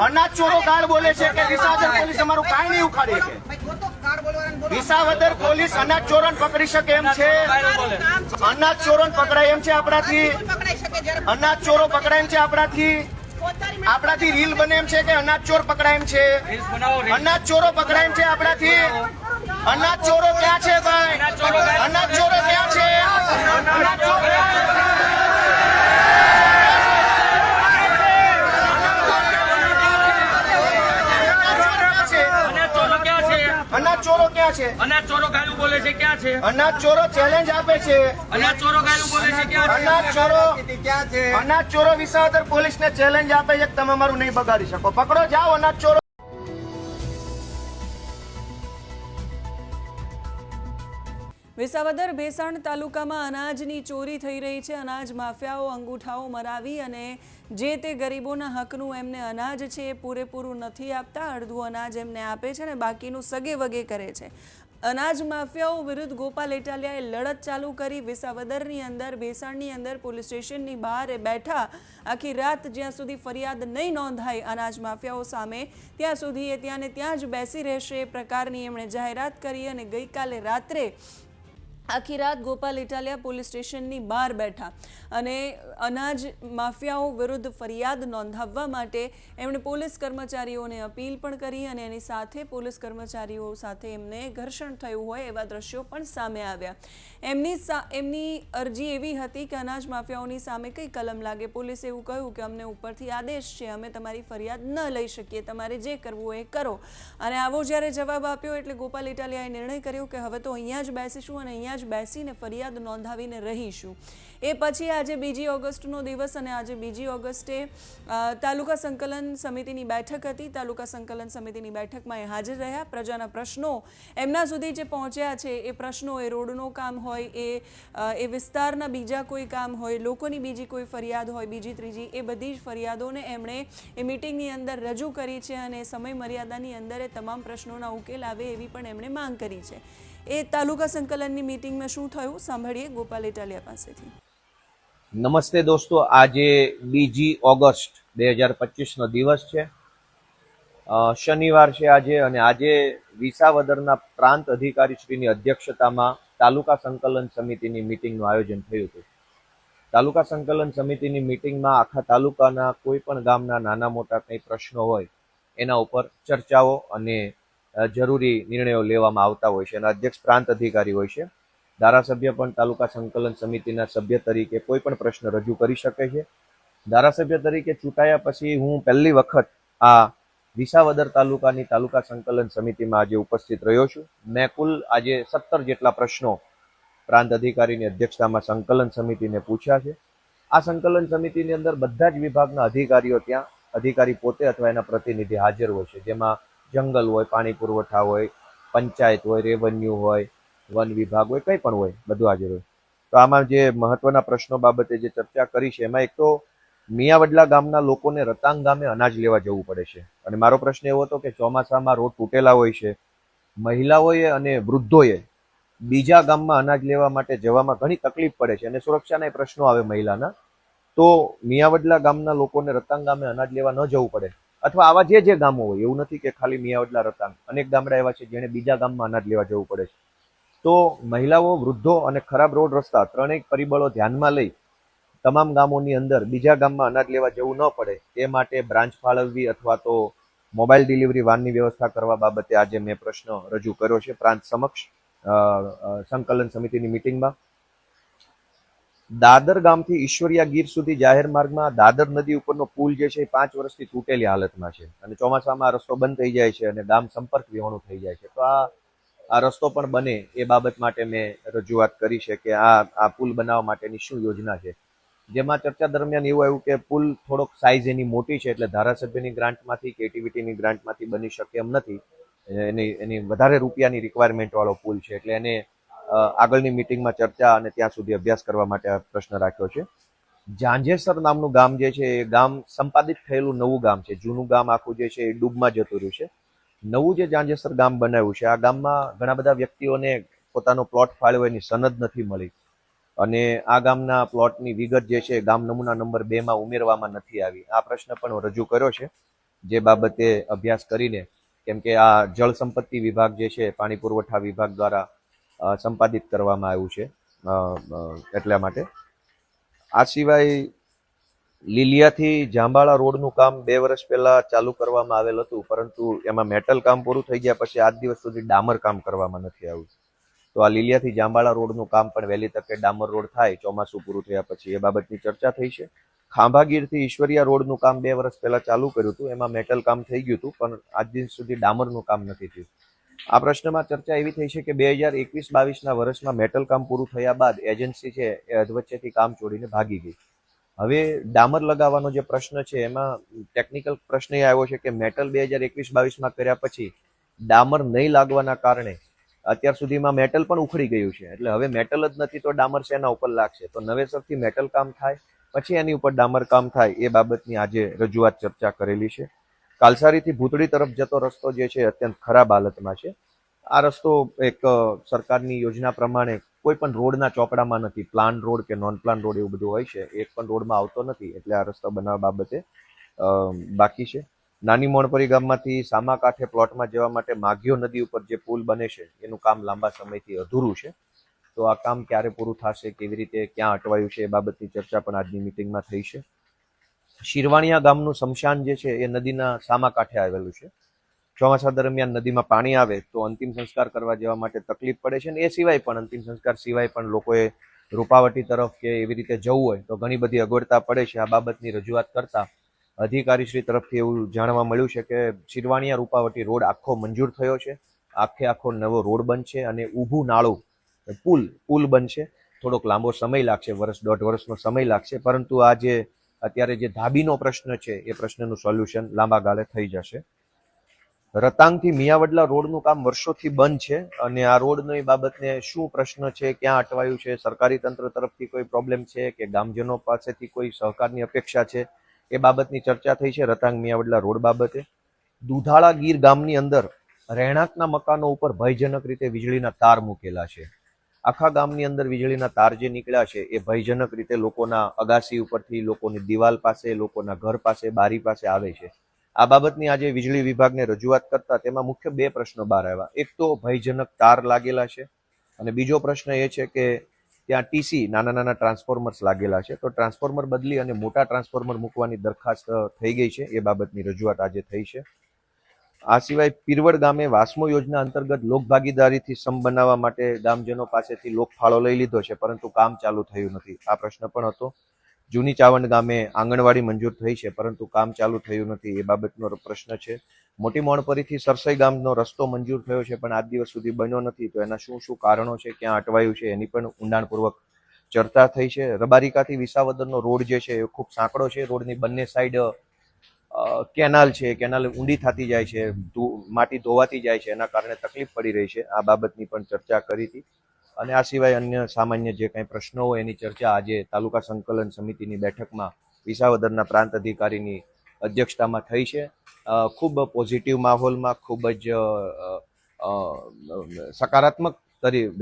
અનાજ ચોરો ગાળ બોલે છે કે વિસાવદર પોલીસ અમારું કાંઈ નહીં ઉખાડી શકે. વિસાવદર પોલીસ અનાજ ચોરોને પકડી શકે એમ છે? અનાજ ચોરોને પકડાય એમ છે આપણાથી? અનાજ ચોરો પકડાય એમ છે આપણાથી? આપણાથી રીલ બને એમ છે કે અનાજ ચોર પકડાય એમ છે? અનાજ ચોરો પકડાય એમ છે આપણાથી? અનાજ ચોરો ક્યાં છે ભાઈ? અનાજ ચોરો ક્યાં છે? અનાજ ચોરો અનાજ ચોરો ક્યાં છે? અનાજ ચોરો ગાયું બોલે છે ક્યાં છે? અનાજ ચોરો ચેલેન્જ આપે છે. અનાજ ચોરો ગાયું બોલે છે ક્યાં છે? અનાજ ચોરો વિસાવદર પોલીસને ચેલેન્જ આપે છે કે તમે અમારું નહીં બગાડી શકો. પકડો, જાઓ અનાજ ચોરો. વિસાવદર ભેસાણ તાલુકામાં અનાજની ચોરી થઈ રહી છે. અનાજ માફિયાઓ અંગૂઠાઓ મરાવી અને જે તે ગરીબોના હકનું એમને અનાજ છે એ પૂરેપૂરું નથી આપતા. અડધું અનાજ એમને આપે છે અને બાકીનું સગે વગે કરે છે. અનાજ માફિયાઓ વિરુદ્ધ ગોપાલ ઇટાલિયાએ લડત ચાલુ કરી. વિસાવદરની અંદર, ભેસાણની અંદર પોલીસ સ્ટેશનની બહાર બેઠા આખી રાત જ્યાં સુધી ફરિયાદ નહીં નોંધાય અનાજ માફિયાઓ સામે, ત્યાં સુધી એ ત્યાં ને ત્યાં જ બેસી રહેશે એ પ્રકારની એમણે જાહેરાત કરી. અને ગઈકાલે રાત્રે આખી રાત ગોપાલ ઇટાલિયા પોલીસ સ્ટેશનની બહાર બેઠા અને અનાજ માફિયાઓ વિરુદ્ધ ફરિયાદ નોંધાવવા માટે એમણે પોલીસ કર્મચારીઓને અપીલ પણ કરી અને એની સાથે પોલીસ કર્મચારીઓ સાથે એમને ઘર્ષણ થયું હોય એવા દ્રશ્યો પણ સામે આવ્યા. એમની અરજી એવી હતી કે અનાજ માફિયાઓની સામે કઈ કલમ લાગે. પોલીસે એવું કહ્યું કે અમને ઉપરથી આદેશ છે, અમે તમારી ફરિયાદ ન લઈ શકીએ, તમારે જે કરવું હોય એ કરો. અને આવો જ્યારે જવાબ આપ્યો એટલે ગોપાલ ઇટાલિયાએ નિર્ણય કર્યો કે હવે તો અહીંયા જ બેસીશું અને અહીંયા બેસીને ફરિયાદ નોંધાવીને રહીશું. એ પછી આજે 2 ઓગસ્ટનો દિવસ અને આજે 2 ઓગસ્ટે તાલુકા સંકલન સમિતિની બેઠક હતી. તાલુકા સંકલન સમિતિની બેઠકમાં એ હાજર રહ્યા. પ્રજાના પ્રશ્નો એમના સુધી જે પહોંચ્યા છે એ પ્રશ્નો, એ રોડનું કામ હોય, એ વિસ્તારના બીજા કોઈ કામ હોય, લોકોની બીજી કોઈ ફરિયાદ હોય, બીજી ત્રીજી, એ બધી જ ફરિયાદોને એમણે એ મિટિંગની અંદર રજૂ કરી છે અને સમય મર્યાદાની અંદર એ તમામ પ્રશ્નોના ઉકેલ આવે એવી પણ એમણે માંગ કરી છે. એ તાલુકા સંકલનની મીટિંગમાં શું થયું સાંભળીએ ગોપાલ ઇટાલિયા પાસેથી. નમસ્તે દોસ્તો, આજે 2 ઓગસ્ટ 2025 નો દિવસ છે. શનિવાર છે આજે. અને આજે વિસાવદરના પ્રાંત અધિકારી શ્રીની અધ્યક્ષતામાં તાલુકા સંકલન સમિતિની મીટિંગનું આયોજન થયું હતું. તાલુકા સંકલન સમિતિની મીટિંગમાં આખા તાલુકાના કોઈ પણ ગામના નાના મોટા કંઈ પ્રશ્નો હોય એના ઉપર ચર્ચાઓ અને જરૂરી નિર્ણયો લેવામાં આવતા હોય છે. અને અધ્યક્ષ પ્રાંત અધિકારી હોય છે. ધારાસભ્ય પણ તાલુકા સંકલન સમિતિના સભ્ય તરીકે કોઈ પણ પ્રશ્ન રજૂ કરી શકે છે. ધારાસભ્ય તરીકે ચૂંટાયા પછી હું પહેલી વખત આ વિસાવદર તાલુકાની તાલુકા સંકલન સમિતિમાં આજે ઉપસ્થિત રહ્યો છું. મેં કુલ આજે 17 જેટલા પ્રશ્નો પ્રાંત અધિકારીની અધ્યક્ષતામાં સંકલન સમિતિને પૂછ્યા છે. આ સંકલન સમિતિની અંદર બધા જ વિભાગના અધિકારીઓ, ત્યાં અધિકારી પોતે અથવા એના પ્રતિનિધિ હાજર હોય છે. જેમાં જંગલ હોય, પાણી પુરવઠા હોય, પંચાયત હોય, રેવન્યુ હોય, વન વિભાગ હોય, કંઈ પણ હોય, બધું હાજર હોય. તો આમાં જે મહત્વના પ્રશ્નો બાબતે જે ચર્ચા કરી છે એમાં એક તો મિયાવડલા ગામના લોકોને રતાંગ ગામે અનાજ લેવા જવું પડે છે. અને મારો પ્રશ્ન એવો હતો કે ચોમાસામાં રોડ તૂટેલા હોય છે, મહિલાઓએ અને વૃદ્ધોએ બીજા ગામમાં અનાજ લેવા માટે જવામાં ઘણી તકલીફ પડે છે અને સુરક્ષાના પ્રશ્નો આવે મહિલાના. તો મિયાવડલા ગામના લોકોને રતાંગ ગામે અનાજ લેવા ન જવું પડે, અથવા આવા જે ગામો હોય, એવું નથી કે ખાલી મિયાવડલા રતાંગ, અનેક ગામડા એવા છે જેને બીજા ગામમાં અનાજ લેવા જવું પડે છે. તો મહિલાઓ, વૃદ્ધો અને ખરાબ રોડ રસ્તા ત્રણેય પરિબળો ધ્યાનમાં લઈ તમામ ગામોની અંદર બીજા ગામમાં અનાજ લેવા જવું ન પડે તે માટે બ્રાન્ચ ફાળવવી અથવા તો મોબાઈલ ડિલિવરી વાનની વ્યવસ્થા કરવા બાબતે આજે મેં પ્રશ્ન રજૂ કર્યો છે પ્રાંત સમક્ષ સંકલન સમિતિની મીટિંગમાં. દાદર ગામથી ઈશ્વરિયા ગીર સુધી જાહેર માર્ગમાં દાદર નદી ઉપરનો પુલ જે છે એ 5 વર્ષથી તૂટેલી હાલતમાં છે અને ચોમાસામાં રસ્તો બંધ થઈ જાય છે અને ગામ સંપર્ક વિહોણું થઈ જાય છે. તો આ રસ્તો પણ બને એ બાબત માટે મેં રજૂઆત કરી છે કે આ પુલ બનાવવા માટેની શું યોજના છે. જેમાં ચર્ચા દરમિયાન એવું આવ્યું કે પુલ થોડોક સાઇઝ એની મોટી છે એટલે ધારાસભ્યની ગ્રાન્ટમાંથી કે એટીવીટીની ગ્રાન્ટમાંથી બની શકે એમ નથી. એની વધારે રૂપિયાની રિક્વાયરમેન્ટ વાળો પુલ છે એટલે એને આગળની મીટિંગમાં ચર્ચા અને ત્યાં સુધી અભ્યાસ કરવા માટે આ પ્રશ્ન રાખ્યો છે. ઝાંઝેસર નામનું ગામ જે છે એ ગામ સંપાદિત થયેલું નવું ગામ છે. જૂનું ગામ આખું જે છે એ ડૂબમાં જતું રહ્યું છે. નવું જે ઝાંઝેસર ગામ બનાવ્યું છે, આ ગામમાં ઘણા બધા વ્યક્તિઓને પોતાનો પ્લોટ ફાળવ્યો એની સનદ નથી મળી અને આ ગામના પ્લોટની વિગત જે છે ગામ નમૂના નંબર 2 માં ઉમેરવામાં નથી આવી. આ પ્રશ્ન પણ રજૂ કર્યો છે. જે બાબતે અભ્યાસ કરીને, કેમ કે આ જળ સંપત્તિ વિભાગ જે છે પાણી પુરવઠા વિભાગ દ્વારા સંપાદિત કરવામાં આવ્યું છે, એટલા માટે. આ સિવાય લીલિયાથી જાંબાળા રોડનું કામ 2 વર્ષ પહેલા ચાલુ કરવામાં આવેલ હતું, પરંતુ એમાં મેટલ કામ પૂરું થઈ ગયા પછી આજ દિવસ સુધી ડામર કામ કરવામાં નથી આવ્યું. તો આ લીલિયાથી જાંબાળા રોડનું કામ પણ વહેલી તકે ડામર રોડ થાય ચોમાસું પૂરું થયા પછી, એ બાબતની ચર્ચા થઈ છે. ખાંભાગીરથી ઈશ્વરિયા રોડનું કામ 2 વર્ષ પહેલા ચાલુ કર્યું હતું, એમાં મેટલ કામ થઈ ગયું હતું, પણ આજ દિવસ સુધી ડામરનું કામ નથી થયું. આ પ્રશ્નમાં ચર્ચા એવી થઈ છે કે 2021-22ના વર્ષમાં મેટલ કામ પૂરું થયા બાદ એજન્સી છે એ અધવચ્ચેથી કામ છોડીને ભાગી ગઈ. હવે ડામર લગાવવાનો જે પ્રશ્ન છે એમાં ટેકનિકલ પ્રશ્ન એ આવ્યો છે કે મેટલ 2021-22માં કર્યા પછી ડામર નહીં લાગવાના કારણે અત્યાર સુધીમાં મેટલ પણ ઉખડી ગયું છે, એટલે હવે મેટલ જ નથી તો ડામર શેના ઉપર લાગશે? તો નવેસરથી મેટલ કામ થાય પછી એની ઉપર ડામર કામ થાય, એ બાબતની આજે રજૂઆત ચર્ચા કરેલી છે. કાલસારીથી ભૂતળી તરફ જતો રસ્તો જે છે અત્યંત ખરાબ હાલતમાં છે. આ રસ્તો એક સરકારની યોજના પ્રમાણે કોઈ પણ રોડના ચોપડામાં નથી, પ્લાન રોડ કે નોન પ્લાન રોડ એવું બધું હોય છે, એક પણ રોડમાં આવતો નથી, એટલે આ રસ્તો બનાવવા બાબતે બાકી છે. નાની મોણપરી ગામમાંથી સામા કાંઠે પ્લોટમાં જવા માટે માઘિયો નદી ઉપર જે પુલ બને છે એનું કામ લાંબા સમયથી અધૂરું છે. તો આ કામ ક્યારે પૂરું થશે, કેવી રીતે, ક્યાં અટવાયું છે, એ બાબતની ચર્ચા પણ આજની મિટિંગમાં થઈ છે. શિરવાણિયા ગામનું સ્મશાન જે છે એ નદીના સામા કાંઠે આવેલું છે. ચોમાસા દરમિયાન નદીમાં પાણી આવે તો અંતિમ સંસ્કાર કરવા જવા માટે તકલીફ પડે છે, અને એ સિવાય પણ અંતિમ સંસ્કાર સિવાય પણ લોકોએ રૂપાવટી તરફ કે એવી રીતે જવું હોય તો ઘણી બધી અગવડતા પડે છે. આ બાબતની રજૂઆત કરતા અધિકારીશ્રી તરફથી એવું જાણવા મળ્યું છે કે શિરવાણિયા રૂપાવટી રોડ આખો મંજૂર થયો છે, આખો નવો રોડ બનશે અને ઊભું નાળું પુલ બનશે. થોડોક લાંબો સમય લાગશે, 1-1.5 વર્ષનો સમય લાગશે, પરંતુ આ જે અત્યારે જે ધાબીનો પ્રશ્ન છે એ પ્રશ્નનું સોલ્યુશન લાંબા ગાળે થઈ જશે. રતાંગથી મિયાવડલા રોડનું કામ વર્ષોથી બંધ છે, અને આ રોડની બાબતને શું પ્રશ્ન છે, ક્યાં અટવાયું છે, સરકારી તંત્ર તરફથી કોઈ પ્રોબ્લેમ છે કે ગામજનો પાસેથી કોઈ સહકારની અપેક્ષા છે, એ બાબતની ચર્ચા થઈ છે. રતાંગ મિયાવડલા રોડ બાબતે દુધાળા ગીર ગામની અંદર રહેણાંકના મકાનો ઉપર ભયજનક રીતે વીજળીના તાર મૂકેલા છે. આખા ગામની અંદર વીજળીના તાર જે નીકળ્યા છે એ ભયજનક રીતે લોકોના અગાસી ઉપરથી, લોકોની દિવાલ પાસે, લોકોના ઘર પાસે, બારી પાસે આવે છે. આ બાબતની આજે વીજળી વિભાગને રજૂઆત કરતા તેમાં મુખ્ય 2 પ્રશ્નો બહાર આવ્યા. એક તો ભયજનક તાર લાગેલા છે, અને બીજો પ્રશ્ન એ છે કે ત્યાં ટીસી નાના ટ્રાન્સફોર્મર્સ લાગેલા છે, તો ટ્રાન્સફોર્મર બદલી અને મોટા ટ્રાન્સફોર્મર મૂકવાની દરખાસ્ત થઈ ગઈ છે. એ બાબતની રજૂઆત આજે થઈ છે. આ સિવાય પીરવડ ગામે વાસ્મો યોજના અંતર્ગત લોકભાગીદારીથી સમ બનાવવા માટે ગામજનો પાસેથી લોકફાળો લઈ લીધો છે, પરંતુ કામ ચાલુ થયું નથી. આ પ્રશ્ન પણ હતો. જૂની ચાવંડ ગામે આંગણવાડી મંજૂર થઈ છે, પરંતુ કામ ચાલુ થયું નથી, એ બાબતનો પ્રશ્ન છે. મોટી મોણપરીથી સરસઈ ગામનો રસ્તો મંજૂર થયો છે, પણ આજ દિવસ સુધી બન્યો નથી, તો એના શું કારણો છે, ક્યાં અટવાયું છે, એની પણ ઊંડાણપૂર્વક ચર્ચા થઈ છે. રબારિકાથી વિસાવદરનો રોડ જે છે એ ખૂબ સાંકડો છે. રોડની બંને સાઈડ કેનાલ છે, કેનાલ ઊંડી થતી જાય છે, માટી ધોવાતી જાય છે, એના કારણે તકલીફ પડી રહી છે. આ બાબતની પણ ચર્ચા કરી હતી. અને આ સિવાય અન્ય સામાન્ય જે કંઈ પ્રશ્નો હોય એની ચર્ચા આજે તાલુકા સંકલન સમિતિની બેઠકમાં વિસાવદરના પ્રાંત અધિકારીની અધ્યક્ષતામાં થઈ છે. ખૂબ પોઝિટિવ માહોલમાં, ખૂબ જ સકારાત્મક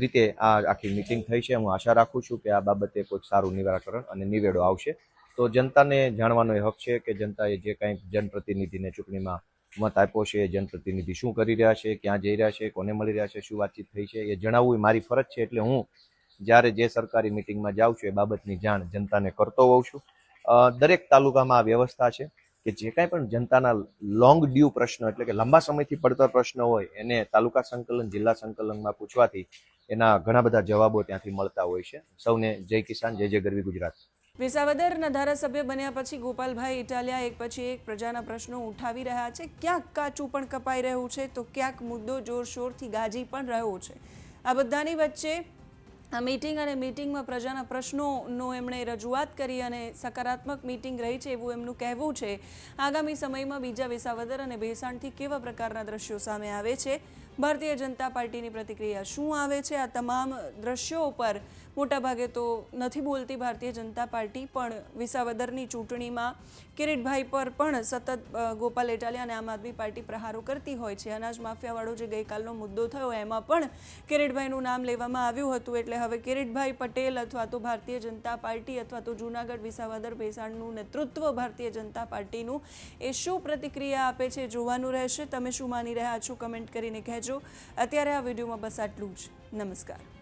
રીતે આ આખી મિટિંગ થઈ છે. હું આશા રાખું છું કે આ બાબતે કોઈ સારું નિરાકરણ અને નિવેડો આવશે. તો જનતાને જાણવાનો એ હક છે કે જનતાએ જે કાંઈ જનપ્રતિનિધિને ચૂંટણીમાં મત આપ્યો છે, જનપ્રતિનિધિ શું કરી રહ્યા છે, ક્યાં જઈ રહ્યા છે, કોને મળી રહ્યા છે, શું વાતચીત થઈ છે, એ જણાવવું એ મારી ફરજ છે. એટલે હું જ્યારે જે સરકારી મિટિંગમાં જાઉં છું એ બાબતની જાણ જનતાને કરતો હોઉં છું. દરેક તાલુકામાં આ વ્યવસ્થા છે કે જે કાંઈ પણ જનતાના લોંગ ડ્યુ પ્રશ્ન, એટલે કે લાંબા સમયથી પડતર પ્રશ્ન હોય એને તાલુકા સંકલન, જિલ્લા સંકલનમાં પૂછવાથી એના ઘણા બધા જવાબો ત્યાંથી મળતા હોય છે. સૌને જય કિસાન, જય ગરવી ગુજરાત. વિસાવદરના ધારાસભ્ય બન્યા પછી ગોપાલભાઈ ઇટાલિયા એક પછી એક પ્રજાના પ્રશ્નો ઉઠાવી રહ્યા છે. ક્યાંક કાચું પણ કપાઈ રહ્યું છે, તો ક્યાંક મુદ્દો જોરશોરથી ગાજી પણ રહ્યો છે. આ બધાની વચ્ચે આ મીટિંગ અને મીટિંગમાં પ્રજાના પ્રશ્નોનો એમણે રજૂઆત કરી અને સકારાત્મક મીટિંગ રહી છે એવું એમનું કહેવું છે. આગામી સમયમાં બીજા વિસાવદર અને ભેસાણથી કેવા પ્રકારના દ્રશ્યો સામે આવે છે, ભારતીય જનતા પાર્ટીની પ્રતિક્રિયા શું આવે છે? આ તમામ દ્રશ્યો પર મોટાભાગે તો નથી બોલતી ભારતીય જનતા પાર્ટી, પણ વિસાવદરની ચૂંટણીમાં કિરીટભાઈ પર પણ સતત ગોપાલ ઇટાલિયા અને આમ આદમી પાર્ટી પ્રહારો કરતી હોય છે. અનાજ માફિયાવાળો જે ગઈકાલનો મુદ્દો થયો એમાં પણ કિરીટભાઈનું નામ લેવામાં આવ્યું હતું. એટલે હવે કિરીટભાઈ પટેલ અથવા તો ભારતીય જનતા પાર્ટી અથવા તો જૂનાગઢ વિસાવદર ભેસાણનું નેતૃત્વ ભારતીય જનતા પાર્ટીનું એ શું પ્રતિક્રિયા આપે છે જોવાનું રહેશે. તમે શું માની રહ્યા છો કમેન્ટ કરીને કહેજો. અત્યારે આ વિડીયોમાં બસ આટલું જ. નમસ્કાર.